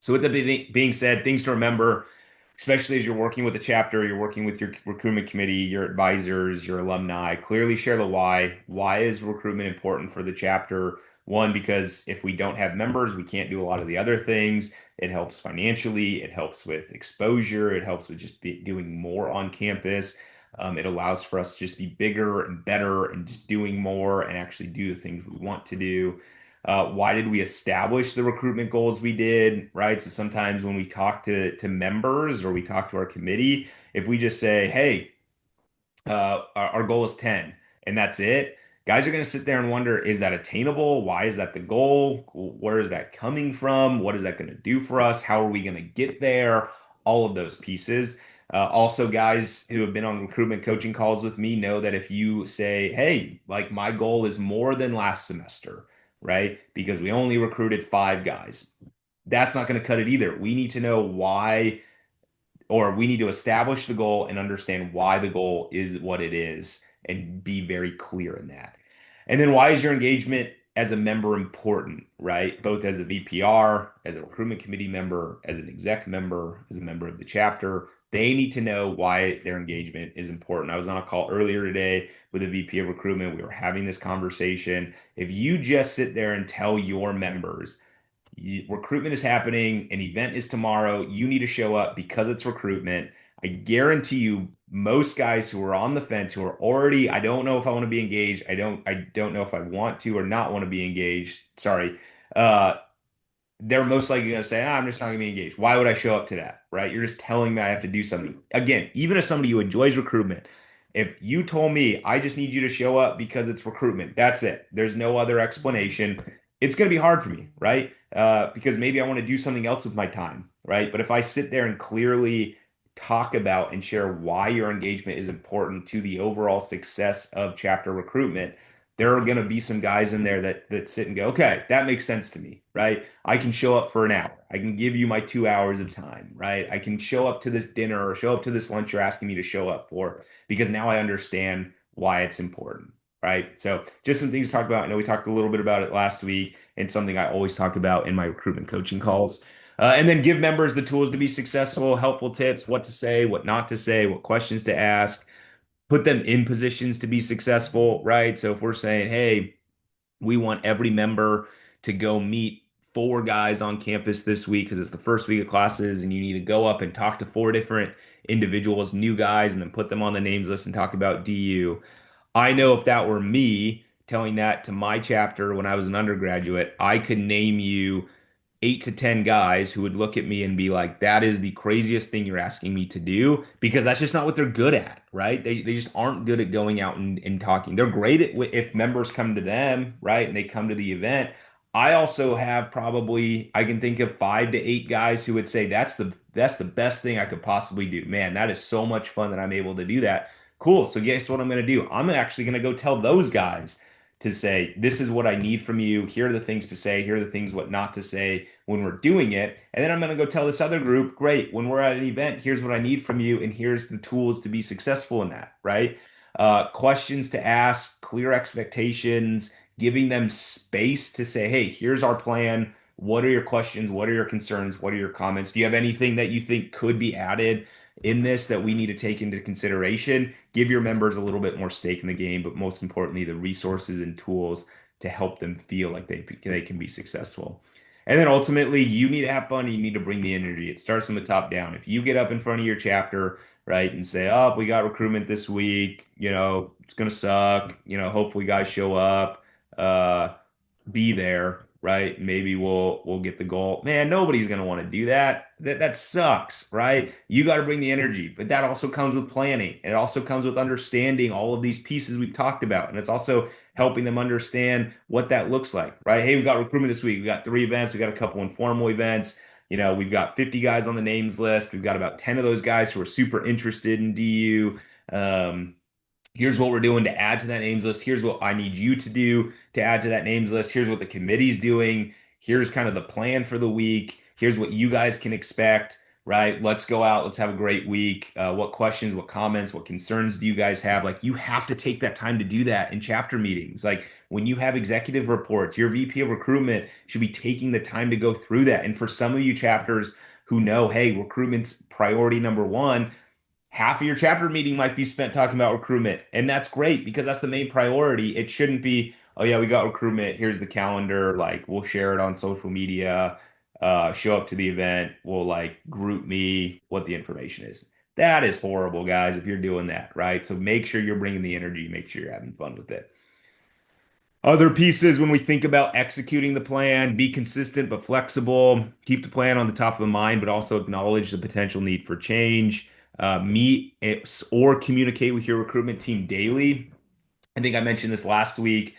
So with that being said, things to remember, especially as you're working with a chapter, you're working with your recruitment committee, your advisors, your alumni, clearly share the why. Why is recruitment important for the chapter? One, because if we don't have members, we can't do a lot of the other things. It helps financially, it helps with exposure, it helps with just doing more on campus. It allows for us to just be bigger and better and just doing more and actually do the things we want to do. Why did we establish the recruitment goals we did, right? So sometimes when we talk to members or we talk to our committee, if we just say, hey, our goal is 10 and that's it, guys are going to sit there and wonder, is that attainable? Why is that the goal? Where is that coming from? What is that going to do for us? How are we going to get there? All of those pieces. Also, guys who have been on recruitment coaching calls with me know that if you say, hey, like my goal is more than last semester, right? Because we only recruited 5 guys. That's not going to cut it either. We need to know why, or we need to establish the goal and understand why the goal is what it is and be very clear in that. And then why is your engagement as a member important, right? Both as a VPR, as a recruitment committee member, as an exec member, as a member of the chapter. They need to know why their engagement is important. I was on a call earlier today with a VP of recruitment. We were having this conversation. If you just sit there and tell your members, recruitment is happening, an event is tomorrow, you need to show up because it's recruitment. I guarantee you, most guys who are on the fence, who are already, I don't know if I want to be engaged, I don't know if I want to or not want to be engaged. Sorry. Uh, they're most likely going to say, I'm just not going to be engaged. Why would I show up to that? Right? You're just telling me I have to do something. Again, even as somebody who enjoys recruitment, if you told me I just need you to show up because it's recruitment, that's it. There's no other explanation. It's going to be hard for me, right? Because maybe I want to do something else with my time, right? But if I sit there and clearly talk about and share why your engagement is important to the overall success of chapter recruitment, there are going to be some guys in there that sit and go, okay, that makes sense to me, right? I can show up for an hour. I can give you my 2 hours of time, right? I can show up to this dinner or show up to this lunch you're asking me to show up for because now I understand why it's important, right? So just some things to talk about. I know we talked a little bit about it last week and something I always talk about in my recruitment coaching calls. And then give members the tools to be successful, helpful tips, what to say, what not to say, what questions to ask, put them in positions to be successful, right? So if we're saying, hey, we want every member to go meet 4 guys on campus this week because it's the first week of classes and you need to go up and talk to 4 different individuals, new guys, and then put them on the names list and talk about DU. I know if that were me telling that to my chapter when I was an undergraduate, I could name you 8 to 10 guys who would look at me and be like, that is the craziest thing you're asking me to do because that's just not what they're good at, right? They just aren't good at going out and talking. They're great at if members come to them, right? And they come to the event. I also have probably I can think of 5 to 8 guys who would say that's the best thing I could possibly do. Man, that is so much fun that I'm able to do that. Cool. So guess what I'm going to do? I'm actually going to go tell those guys to say, this is what I need from you. Here are the things to say. Here are the things what not to say when we're doing it. And then I'm going to go tell this other group, great, when we're at an event, here's what I need from you, and here's the tools to be successful in that, right? Questions to ask, clear expectations, giving them space to say, hey, here's our plan. What are your questions? What are your concerns? What are your comments? Do you have anything that you think could be added in this that we need to take into consideration? Give your members a little bit more stake in the game, but most importantly, the resources and tools to help them feel like they can be successful. And then ultimately, you need to have fun and you need to bring the energy. It starts from the top down. If you get up in front of your chapter, right, and say, oh, we got recruitment this week, it's gonna suck, hopefully guys show up. Uh, be there, right? Maybe we'll get the goal. Man, nobody's gonna want to do that. That sucks, right? You got to bring the energy, but that also comes with planning. It also comes with understanding all of these pieces we've talked about, and it's also helping them understand what that looks like, right? Hey, we got recruitment this week. We got 3 events. We got a couple informal events. We've got 50 guys on the names list. We've got about 10 of those guys who are super interested in DU. Here's what we're doing to add to that names list. Here's what I need you to do to add to that names list. Here's what the committee's doing. Here's kind of the plan for the week. Here's what you guys can expect, right? Let's go out. Let's have a great week. What questions, what comments, what concerns do you guys have? Like, you have to take that time to do that in chapter meetings. Like, when you have executive reports, your VP of recruitment should be taking the time to go through that. And for some of you chapters who know, hey, recruitment's priority number one, half of your chapter meeting might be spent talking about recruitment. And that's great because that's the main priority. It shouldn't be, oh yeah, we got recruitment. Here's the calendar. Like, we'll share it on social media, show up to the event. We'll like group me what the information is. That is horrible, guys, if you're doing that, right? So make sure you're bringing the energy, make sure you're having fun with it. Other pieces when we think about executing the plan, be consistent but flexible, keep the plan on the top of the mind, but also acknowledge the potential need for change. Meet or communicate with your recruitment team daily. I think I mentioned this last week.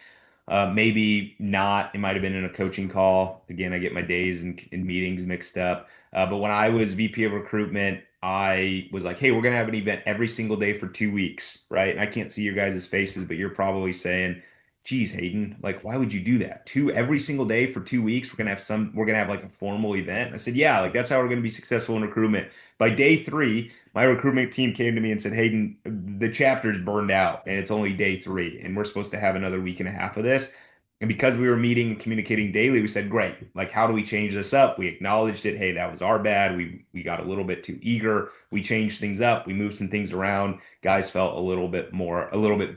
Maybe not. It might have been in a coaching call. Again, I get my days and meetings mixed up. But when I was VP of recruitment, I was like, hey, we're going to have an event every single day for 2 weeks, right? And I can't see your guys' faces, but you're probably saying, geez, Hayden, like, why would you do that? Every single day for 2 weeks, we're going to have like a formal event. I said, yeah, like that's how we're going to be successful in recruitment. By day 3, my recruitment team came to me and said, Hayden, the chapter's burned out and it's only day 3 and we're supposed to have another week and a half of this. And because we were meeting and communicating daily, we said, great, like how do we change this up? We acknowledged it. Hey, that was our bad. We got a little bit too eager. We changed things up. We moved some things around. Guys felt a little bit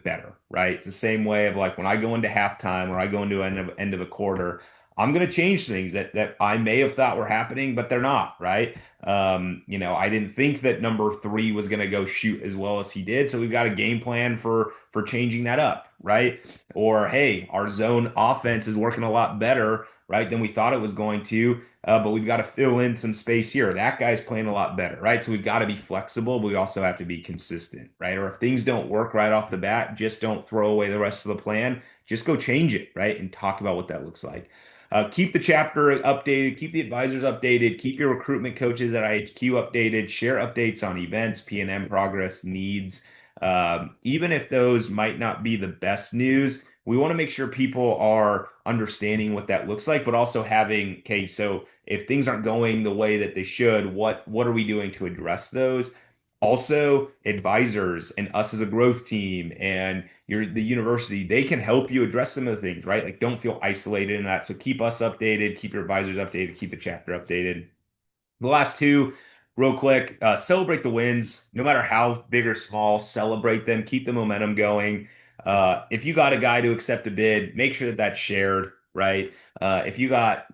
better, right? It's the same way of like when I go into halftime or I go into end of a quarter, I'm going to change things that I may have thought were happening, but they're not, right? I didn't think that number 3 was going to go shoot as well as he did. So we've got a game plan for changing that up, right? Or hey, our zone offense is working a lot better, right, than we thought it was going to. But we've got to fill in some space here. That guy's playing a lot better, right? So we've got to be flexible, but we also have to be consistent, right? Or if things don't work right off the bat, just don't throw away the rest of the plan. Just go change it, right? And talk about what that looks like. Keep the chapter updated, keep the advisors updated, keep your recruitment coaches at IHQ updated, share updates on events, P&M progress, needs. Even if those might not be the best news, we want to make sure people are understanding what that looks like, but also having, okay, so if things aren't going the way that they should, what are we doing to address those? Also, advisors and us as a growth team and the university, they can help you address some of the things, right? Like don't feel isolated in that. So keep us updated, keep your advisors updated, keep the chapter updated. The last two, real quick, celebrate the wins, no matter how big or small, celebrate them, keep the momentum going. If you got a guy to accept a bid, make sure that that's shared, right? If you got,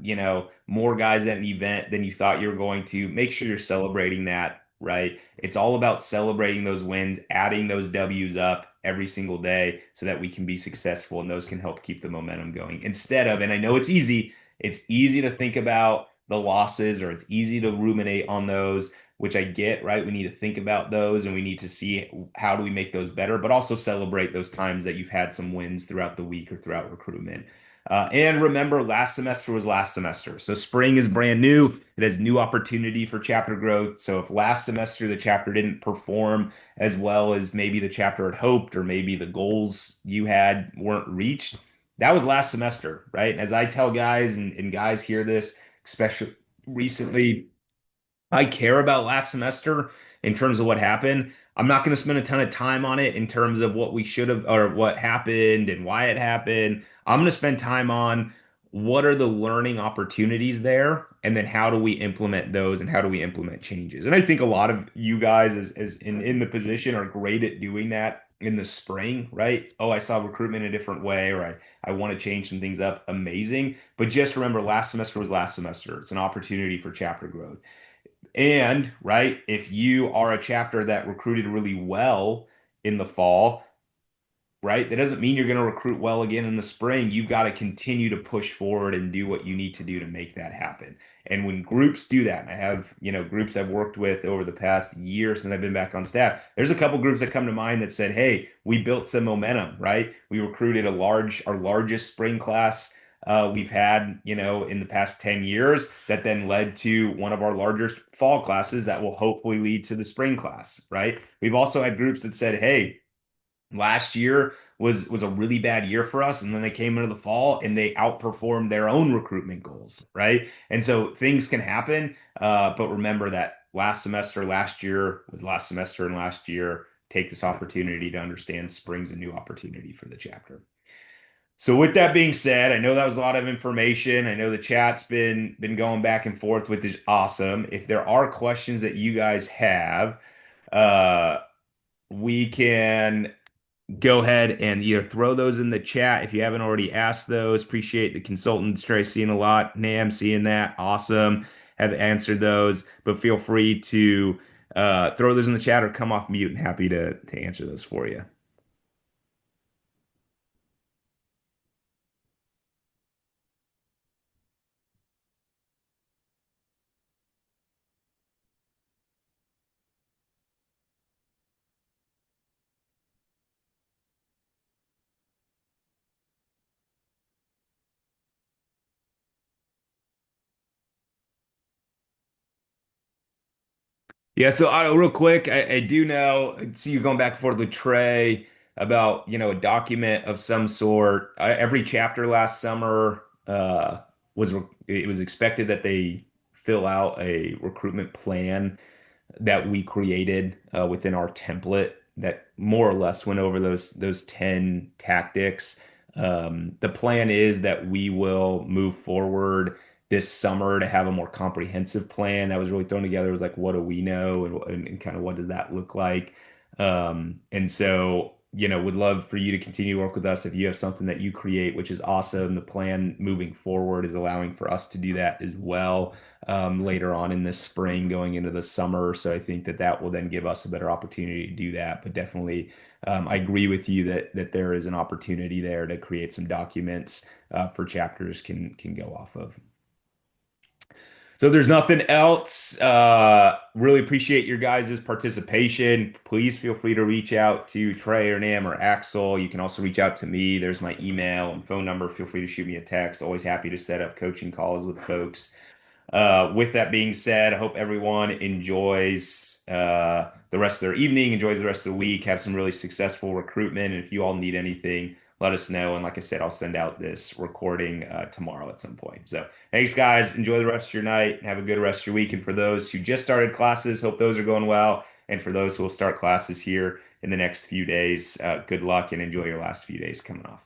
more guys at an event than you thought you were going to, make sure you're celebrating that, right? It's all about celebrating those wins, adding those W's up every single day so that we can be successful and those can help keep the momentum going. Instead of, and I know it's easy to think about the losses or it's easy to ruminate on those, which I get, right? We need to think about those and we need to see how do we make those better, but also celebrate those times that you've had some wins throughout the week or throughout recruitment. And remember, last semester was last semester. So spring is brand new. It has new opportunity for chapter growth. So if last semester the chapter didn't perform as well as maybe the chapter had hoped, or maybe the goals you had weren't reached, that was last semester, right? As I tell guys, and guys hear this, especially recently, I care about last semester in terms of what happened. I'm not going to spend a ton of time on it in terms of what we should have or what happened and why it happened. I'm going to spend time on what are the learning opportunities there, and then how do we implement those and how do we implement changes. And I think a lot of you guys as in the position are great at doing that in the spring, right? Oh, I saw recruitment a different way, or I want to change some things up. Amazing. But just remember, last semester was last semester. It's an opportunity for chapter growth. And, right, if you are a chapter that recruited really well in the fall, right, that doesn't mean you're going to recruit well again in the spring. You've got to continue to push forward and do what you need to do to make that happen. And when groups do that, and I have, groups I've worked with over the past year since I've been back on staff, there's a couple groups that come to mind that said, hey, we built some momentum, right? We recruited our largest spring class we've had, in the past 10 years, that then led to one of our largest fall classes that will hopefully lead to the spring class, right? We've also had groups that said, hey, last year was a really bad year for us, and then they came into the fall and they outperformed their own recruitment goals, right? And so things can happen, but remember that last semester, last year was last semester, and last year take this opportunity to understand spring's a new opportunity for the chapter. So with that being said, I know that was a lot of information. I know the chat's been going back and forth, which is awesome. If there are questions that you guys have, uh, we can go ahead and either throw those in the chat if you haven't already asked those. Appreciate the consultants, Trey, seeing a lot. Nam, seeing that. Awesome. Have answered those, but feel free to throw those in the chat or come off mute, and happy to answer those for you. Yeah, so real quick, I do know, I see you going back and forth with Trey about, a document of some sort. Every chapter last summer it was expected that they fill out a recruitment plan that we created within our template that more or less went over those 10 tactics. The plan is that we will move forward this summer to have a more comprehensive plan that was really thrown together. It was like, what do we know, and kind of what does that look like? And so, would love for you to continue to work with us if you have something that you create, which is awesome. The plan moving forward is allowing for us to do that as well later on in this spring, going into the summer. So I think that will then give us a better opportunity to do that. But definitely, I agree with you that there is an opportunity there to create some documents for chapters can go off of. So if there's nothing else, really appreciate your guys' participation. Please feel free to reach out to Trey or Nam or Axel. You can also reach out to me. There's my email and phone number. Feel free to shoot me a text. Always happy to set up coaching calls with folks. With that being said, I hope everyone enjoys the rest of their evening, enjoys the rest of the week, have some really successful recruitment. And if you all need anything, let us know. And like I said, I'll send out this recording tomorrow at some point. So thanks, guys. Enjoy the rest of your night. Have a good rest of your week. And for those who just started classes, hope those are going well. And for those who will start classes here in the next few days, good luck and enjoy your last few days coming off.